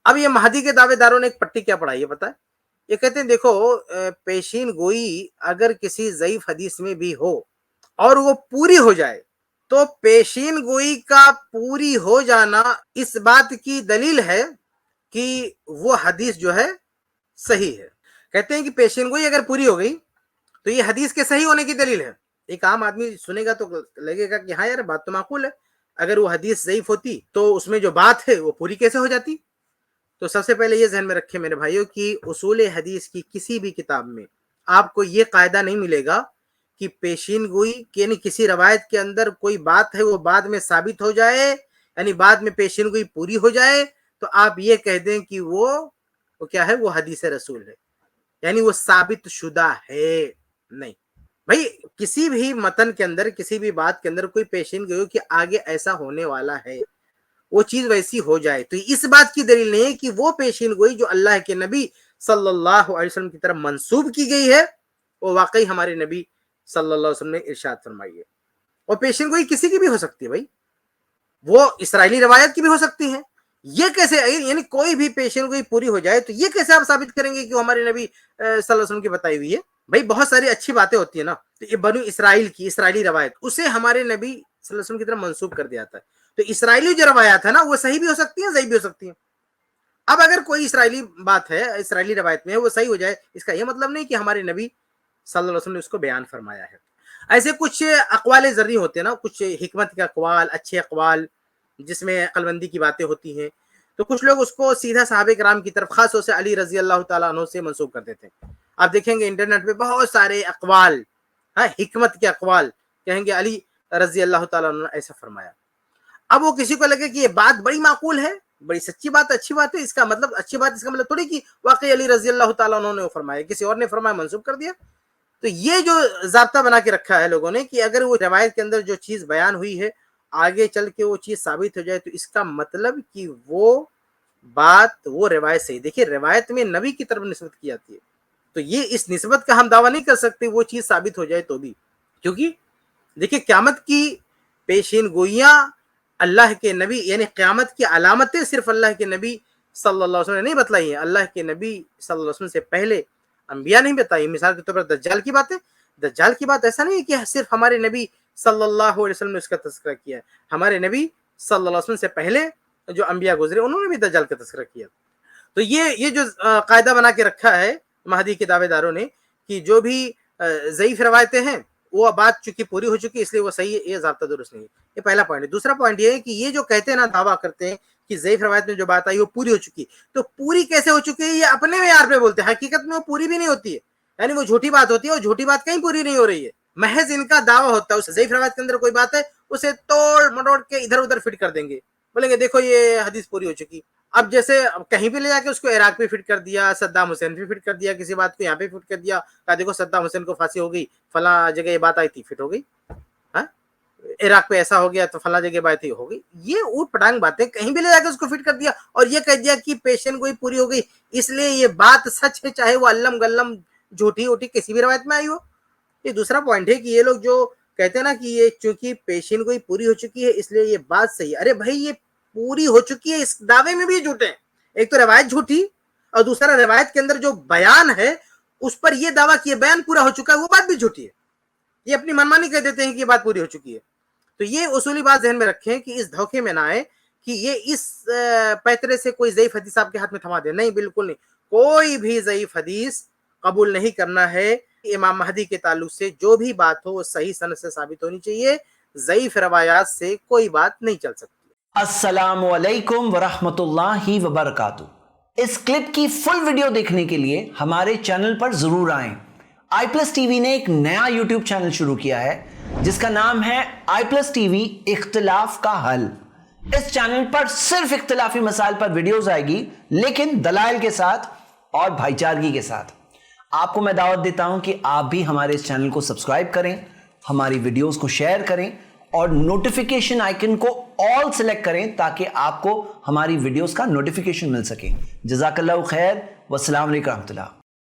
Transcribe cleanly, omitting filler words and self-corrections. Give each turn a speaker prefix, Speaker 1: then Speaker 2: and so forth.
Speaker 1: اب یہ مہدی کے دعوے داروں نے ایک پٹی کیا پڑھائی ہے پتہ ہے؟ یہ کہتے ہیں دیکھو پیشین گوئی اگر کسی ضعیف حدیث میں بھی ہو اور وہ پوری ہو جائے تو پیشین گوئی کا پوری ہو جانا اس بات کی دلیل ہے کہ وہ حدیث جو ہے صحیح ہے. کہتے ہیں کہ پیشین گوئی اگر پوری ہو گئی تو یہ حدیث کے صحیح ہونے کی دلیل ہے. ایک عام آدمی سنے گا تو لگے گا کہ ہاں یار بات تو معقول ہے, اگر وہ حدیث ضعیف ہوتی تو اس میں جو بات ہے وہ پوری کیسے ہو جاتی. تو سب سے پہلے یہ ذہن میں رکھیں میرے بھائیوں کہ اصول حدیث کی کسی بھی کتاب میں آپ کو یہ قاعدہ نہیں ملے گا کہ پیشین گوئی یعنی کسی روایت کے اندر کوئی بات ہے وہ بعد میں ثابت ہو جائے, یعنی بعد میں پیشین گوئی پوری ہو جائے تو آپ یہ کہہ دیں کہ وہ کیا ہے, وہ حدیث رسول ہے, یعنی وہ ثابت شدہ ہے. نہیں بھائی, کسی بھی متن کے اندر کسی بھی بات کے اندر کوئی پیشین گوئی کہ آگے ایسا ہونے والا ہے وہ چیز ویسی ہو جائے تو اس بات کی دلیل نہیں ہے کہ وہ پیشین گوئی جو اللہ کے نبی صلی اللہ علیہ وسلم کی طرف منسوب کی گئی ہے وہ واقعی ہمارے نبی صلی اللہ علیہ وسلم نے ارشاد فرمائی ہے. اور پیشین گوئی کسی کی بھی ہو سکتی ہے بھائی, وہ اسرائیلی روایت کی بھی ہو سکتی ہے. یہ کیسے, یعنی کوئی بھی پیشین گوئی پوری ہو جائے تو یہ کیسے آپ ثابت کریں گے کہ ہمارے نبی صلی اللہ علیہ وسلم کی بتائی ہوئی ہے؟ بھائی بہت ساری اچھی باتیں ہوتی ہیں نا, تو یہ بنو اسرائیل کی اسرائیلی روایت اسے ہمارے نبی صلی اللہ علیہ وسلم کی طرف منسوب کر دیا جاتا ہے. تو اسرائیلی جو روایات ہے نا وہ صحیح بھی ہو سکتی ہیں ضعیف بھی ہو سکتی ہیں. اب اگر کوئی اسرائیلی بات ہے اسرائیلی روایت میں ہے وہ صحیح ہو جائے اس کا یہ مطلب نہیں کہ ہمارے نبی صلی اللہ علیہ وسلم نے اس کو بیان فرمایا ہے. ایسے کچھ اقوال ذری ہوتے ہیں نا, کچھ حکمت کے اقوال, اچھے اقوال جس میں عقل مندی کی باتیں ہوتی ہیں, تو کچھ لوگ اس کو سیدھا صحابہ کرام کی طرف خاص طور سے علی رضی اللہ تعالیٰ عنہ سے منسوب کر دیتے ہیں. آپ دیکھیں گے انٹرنیٹ پہ بہت سارے اقوال, حکمت کے اقوال, کہیں گے علی رضی اللہ تعالیٰ عنہ نے ایسا فرمایا. اب وہ کسی کو لگے کہ یہ بات بڑی معقول ہے, بڑی سچی بات, اچھی بات ہے, اس کا مطلب اچھی بات اس کا مطلب تھوڑی کہ واقعی علی رضی اللہ تعالیٰ عنہ نے فرمایا, کسی اور نے فرمایا منسوب کر دیا. تو یہ جو ضابطہ بنا کے رکھا ہے لوگوں نے کہ اگر وہ روایت کے اندر جو چیز بیان ہوئی ہے آگے چل کے وہ چیز ثابت ہو جائے تو اس کا مطلب کہ وہ بات وہ روایت صحیح. دیکھیے روایت میں نبی کی طرف نسبت کی جاتی ہے تو یہ اس نسبت کا ہم دعویٰ نہیں کر سکتے وہ چیز ثابت ہو جائے تو بھی, کیونکہ دیکھیے قیامت کی پیشین گوئیاں اللہ کے نبی یعنی قیامت کی علامتیں صرف اللہ کے نبی صلی اللہ علیہ وسلم نے نہیں بتلائی ہیں, اللہ کے نبی صلی اللہ علیہ وسلم سے پہلے انبیاء نہیں بتائی. مثال کے طور پر دجال کی بات ہے, دجال کی بات ایسا نہیں ہے کہ صرف ہمارے نبی صلی اللہ علیہ وسلم نے اس کا تذکرہ کیا ہے, ہمارے نبی صلی اللہ علیہ وسلم سے پہلے جو انبیاء گزرے انہوں نے بھی دجال کا تذکرہ کیا. تو یہ جو قاعدہ بنا کے رکھا ہے مہدی کے دعوے داروں نے کہ جو بھی ضعیف روایتیں ہیں وہ بات چونکہ پوری ہو چکی اس لیے وہ صحیح ہے, یہ ضابطہ درست نہیں ہے. یہ پہلا پوائنٹ ہے. دوسرا پوائنٹ یہ ہے کہ یہ جو کہتے ہیں نا دعویٰ کرتے ہیں کہ ضعیف روایت میں جو بات آئی وہ پوری ہو چکی, تو پوری کیسے ہو چکی ہے یہ اپنے معیار پہ بولتے ہیں, حقیقت میں وہ پوری بھی نہیں ہوتی ہے, یعنی وہ جھوٹی بات ہوتی ہے اور جھوٹی بات کہیں پوری نہیں ہو رہی ہے, محض ان کا دعویٰ ہوتا ہے. اس ضعیف روایت کے اندر کوئی بات ہے اسے توڑ مٹوڑ کے ادھر ادھر فٹ کر دیں گے, بولیں گے دیکھو یہ حدیث پوری ہو چکی. اب جیسے کہیں بھی لے جا کے اس کو عراق پہ فٹ کر دیا, صدام حسین پہ فٹ کر دیا, کسی بات کو یہاں پہ فٹ کر دیا, کہا دیکھو صدام حسین کو پھانسی ہو گئی فلاں جگہ یہ بات آئی تھی فٹ ہو گئی, عراق پہ ایسا ہو گیا تو فلاں جگہ بات ہو گئی. یہ اوٹ پٹانگ باتیں کہیں بھی لے جا کے اس کو فٹ کر دیا اور یہ کہہ دیا کہ پیشن گوئی پوری ہو گئی اس لیے یہ بات سچ ہے چاہے وہ علم گلم جھوٹی ووٹی کسی بھی روایت میں آئی ہو. یہ دوسرا پوائنٹ ہے کہ یہ لوگ جو کہتے ہیں نا کہ یہ چونکہ پیشین گوئی پوری ہو چکی ہے اس لیے یہ بات صحیح ہے. ارے بھائی یہ پوری ہو چکی ہے اس دعوے میں بھی جھوٹے ہیں. ایک تو روایت جھوٹی اور دوسرا روایت کے اندر جو بیان ہے اس پر یہ دعویٰ کہ یہ بیان پورا ہو چکا ہے وہ بات بھی جھوٹی ہے. یہ اپنی منمانی کہہ دیتے ہیں کہ یہ بات پوری ہو چکی ہے. تو یہ اصولی بات ذہن میں رکھیں کہ اس دھوکے میں نہ آئے کہ یہ اس پیترے سے کوئی ضعیف حدیث آپ کے ہاتھ میں تھما دے. نہیں, بالکل نہیں, کوئی بھی ضعیف حدیث قبول نہیں کرنا ہے. امام مہدی کے تعلق سے جو بھی بات ہو وہ صحیح سند سے ثابت ہونی چاہیے, ضعیف روایات سے کوئی بات نہیں چل سکتی.
Speaker 2: السلام علیکم ورحمۃ اللہ وبرکاتہ. اس کلپ کی فل ویڈیو دیکھنے کے لیے ہمارے چینل پر ضرور آئیں. آئی پلس ٹی وی نے ایک نیا یوٹیوب چینل شروع کیا ہے جس کا نام ہے آئی پلس ٹی وی اختلاف کا حل. اس چینل پر صرف اختلافی مسائل پر ویڈیوز آئے گی لیکن دلائل کے ساتھ اور بھائی چارگی کے ساتھ. آپ کو میں دعوت دیتا ہوں کہ آپ بھی ہمارے اس چینل کو سبسکرائب کریں, ہماری ویڈیوز کو شیئر کریں اور نوٹیفیکیشن آئیکن کو آل سلیکٹ کریں تاکہ آپ کو ہماری ویڈیوز کا نوٹیفیکیشن مل سکے. جزاک اللہ خیر, والسلام علیکم ورحمۃ اللہ.